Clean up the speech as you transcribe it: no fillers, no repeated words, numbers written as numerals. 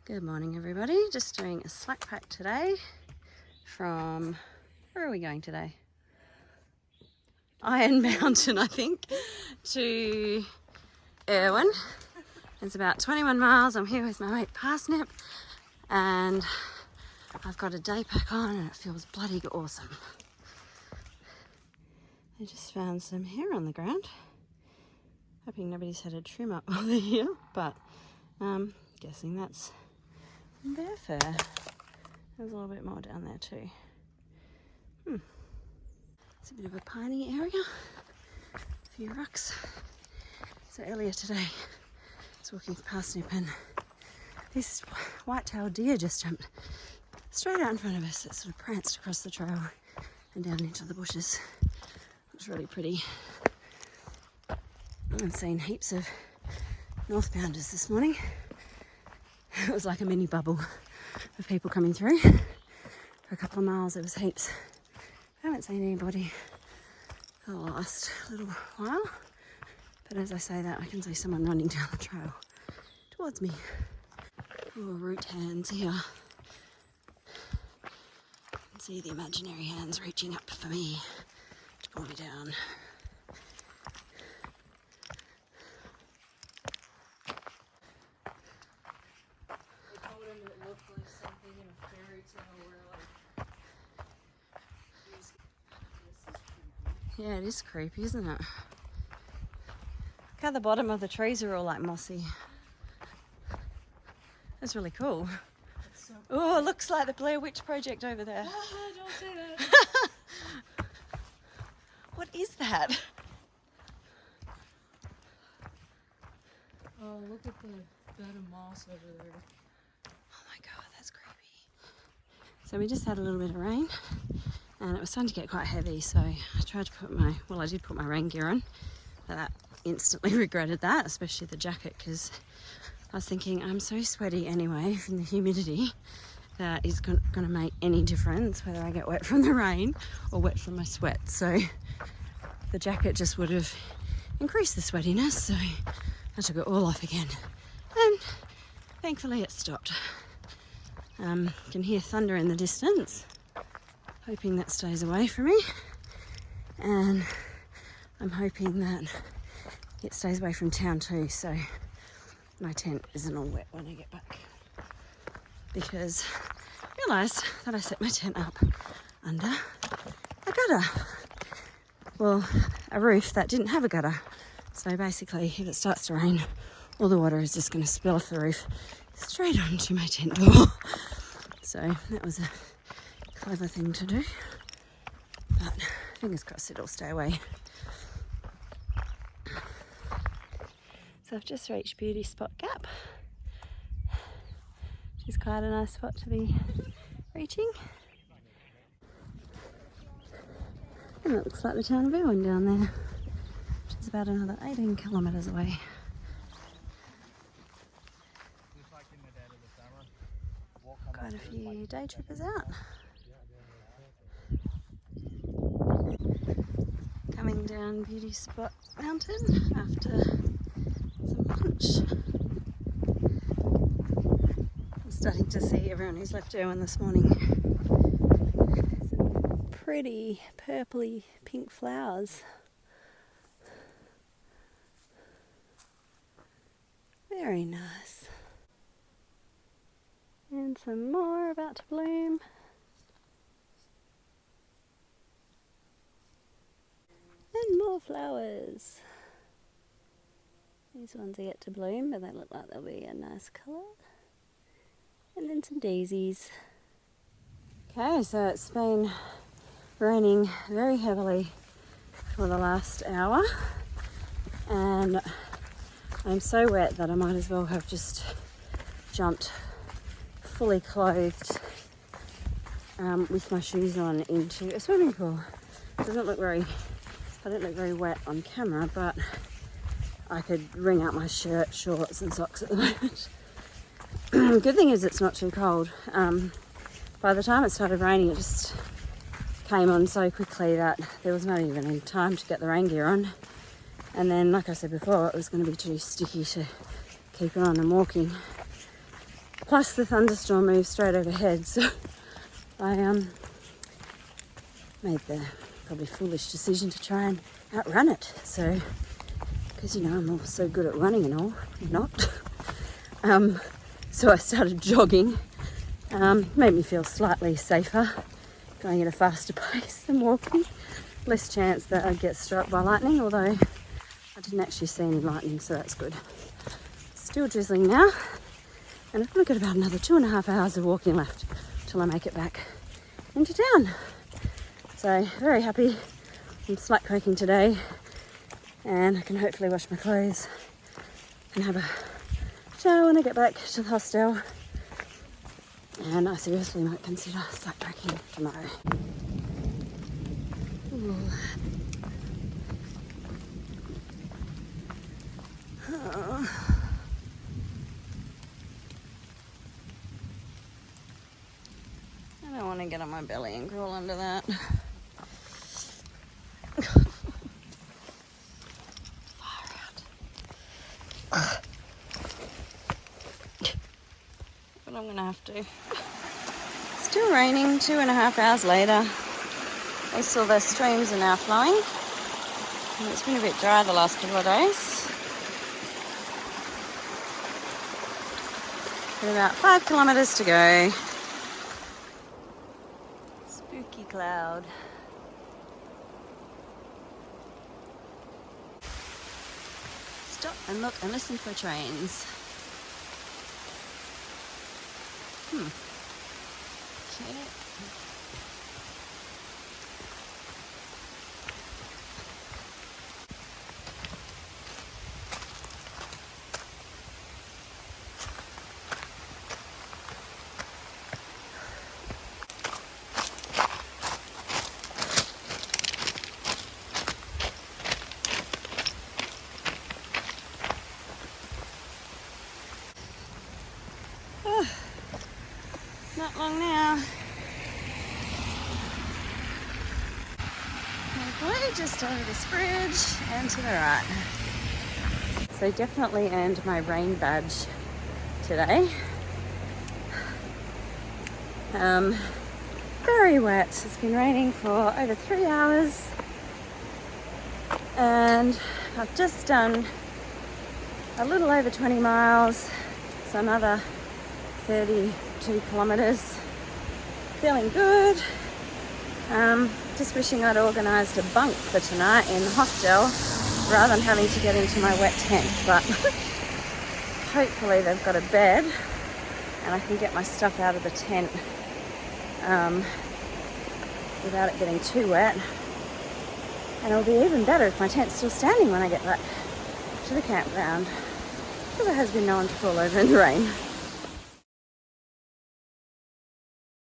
Good morning everybody, just doing a slack pack today from, where are we going today? Iron Mountain I think, to Erwin. It's about 21 miles, I'm here with my mate Parsnip and I've got a day pack on and it feels bloody awesome. I just found some hair on the ground, hoping nobody's had a trim up while they're here, but guessing that's bear fur. There's a little bit more down there too. It's a bit of a piney area, a few rocks. So earlier today I was walking past Parsnip and this white-tailed deer just jumped straight out in front of us. It sort of pranced across the trail and down into the bushes. It was really pretty. I've seen heaps of northbounders this morning. It was like a mini bubble of people coming through. For a couple of miles there was heaps. I haven't seen anybody for the last little while, but as I say that I can see someone running down the trail towards me. Oh, root hands here. I can see the imaginary hands reaching up for me to pull me down. Yeah, it is creepy, isn't it? Look how the bottom of the trees are all like mossy. That's really cool. So cool. Oh, it looks like the Blair Witch Project over there. Oh, don't say that. What is that? Oh, look at the bed of moss over there. Oh my god, that's creepy. So we just had a little bit of rain and it was starting to get quite heavy, so I tried to put I did put my rain gear on, but I instantly regretted that, especially the jacket, because I was thinking I'm so sweaty anyway from the humidity that is going to make any difference whether I get wet from the rain or wet from my sweat. So the jacket just would have increased the sweatiness, so I took it all off again and thankfully it stopped. You can hear thunder in the distance, hoping that stays away from me, and I'm hoping that it stays away from town too, so my tent isn't all wet when I get back, because I realised that I set my tent up under a gutter. Well, a roof that didn't have a gutter. So basically, if it starts to rain, all the water is just going to spill off the roof straight onto my tent door. So that was a clever thing to do. But fingers crossed it'll stay away. So I've just reached Beauty Spot Gap, which is quite a nice spot to be reaching. And it looks like the town of Erwin down there, which is about another 18 kilometres away. Quite a few day trippers out. Coming down Beauty Spot Mountain after some lunch. I'm starting to see everyone who's left Erwin this morning. Some pretty purpley pink flowers. Very nice. And some more about to bloom. And more flowers. These ones are yet to bloom, but they look like they'll be a nice colour. And then some daisies. Okay, so it's been raining very heavily for the last hour. And I'm so wet that I might as well have just jumped fully clothed with my shoes on into a swimming pool. I didn't look very wet on camera, but I could wring out my shirt, shorts and socks at the moment. Good thing is it's not too cold. By the time it started raining, it just came on so quickly that there was not even any time to get the rain gear on. And then, like I said before, it was going to be too sticky to keep it on and walking. Plus the thunderstorm moved straight overhead, so I made the probably foolish decision to try and outrun it. So, because you know I'm all so good at running and all, I'm not. So I started jogging. Made me feel slightly safer, going at a faster pace than walking. Less chance that I'd get struck by lightning, although I didn't actually see any lightning, so that's good. Still drizzling now, and I've probably got about another 2.5 hours of walking left till I make it back into town. So very happy. I'm slackpacking today, and I can hopefully wash my clothes and have a shower when I get back to the hostel. And I seriously might consider slackpacking tomorrow. Ooh. Oh. I don't want to get on my belly and crawl under that. Far out. But I'm going to have to. Still raining 2.5 hours later. Still the streams are now flowing. And it's been a bit dry the last couple of days. Got about 5 kilometres to go. Spooky cloud. Stop and look and listen for trains. Okay. Not long now. Hopefully just over this bridge and to the right. So definitely earned my rain badge today. Very wet. It's been raining for over 3 hours. And I've just done a little over 20 miles. So another 32 kilometres. Feeling good. Just wishing I'd organised a bunk for tonight in the hostel rather than having to get into my wet tent, but hopefully they've got a bed and I can get my stuff out of the tent without it getting too wet. And it'll be even better if my tent's still standing when I get back to the campground, because it has been known to fall over in the rain.